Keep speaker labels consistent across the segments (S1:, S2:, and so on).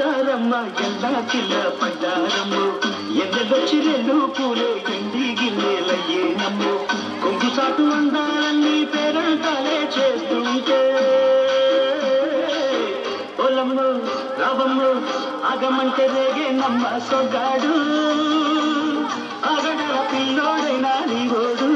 S1: గోదారమ్మ ఎలా కిల్ల పడ్డారమ్ము ఎన్నెలొచ్చి రెండు పూలే ఎండి గిన్నెలయ్యేనమ్ము కొంగు సాటు అందాలన్నీ పేరంటాలే చేస్తుంటే పొలంలో రావమ్ము ఆగమంటే రేగే నమ్మ సొగ్గాడు ఆగడల పిల్లోడైనా నీ ఓడు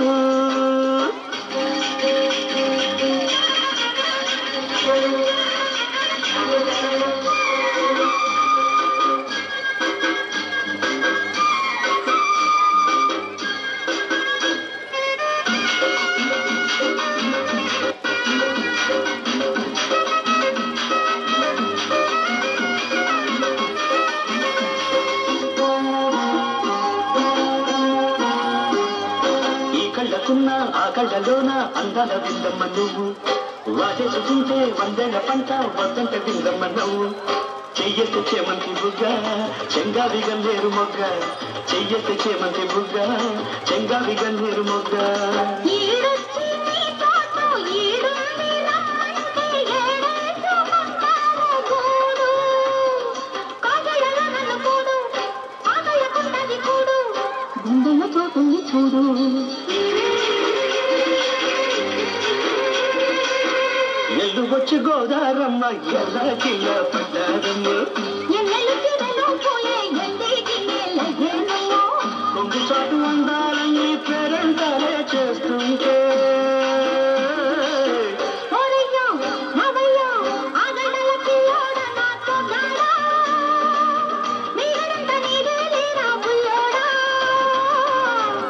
S1: ఆ కళ్ళలోన అందాల విందమ్మ నువ్వు వాటేసుకుంటే వందేళ్ల పంట వద్దంట విందమ్మ నువ్వు చెయ్యెత్తే చేమంతి బుగ్గ చెంగావి గన్నేరు మొగ్గ చెయ్యెత్తే చేమంతి బుగ్గ చెంగావి గన్నేరు మొగ్గ
S2: చోటుంది చూడు
S1: ఎల్లు వచ్చి గోదారమ్మ ఎలా కిల్ల పడ్డారమ్మ కొంగు చాటు అందాలన్నీ పేరంటాలే చేస్తుంటే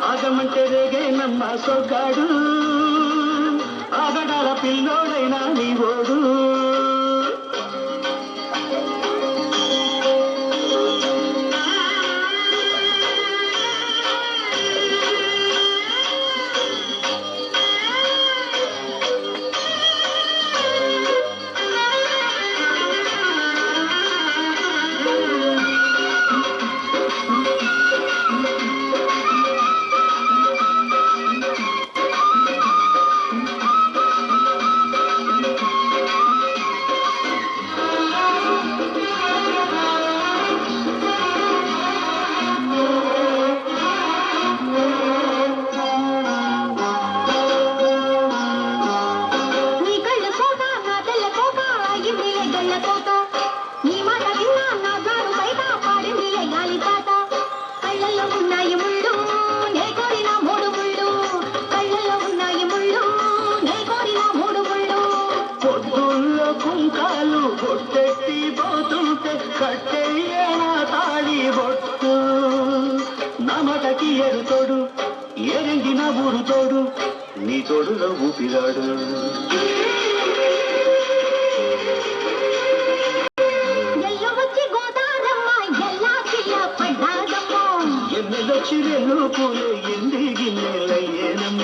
S1: ఆగమంటే రేగే నమ్మ సొగ్గాడు ఆగడాల పిల్లోడైనా నీ ఓడు కుంకాలు బొట్టెట్టి పోతుంటే కట్టెయ్యేనా తాళి బొట్టు నమటకి ఎరుతోడు ఎరంగిన ఊరు తోడు నీ తోడులో ఊపిరాడు ఎన్నెలొచ్చి రెండు పూలే ఎండి గిన్నెలయ్యేనమ్మ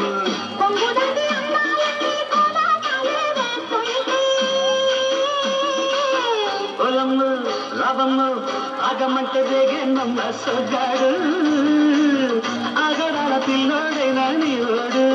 S1: పొలంలో రావమ్మ ఆగమంటే రేగే నమ్మ సొగ్గాడు ఆగడాల పిల్లోడైనా నీ ఓడు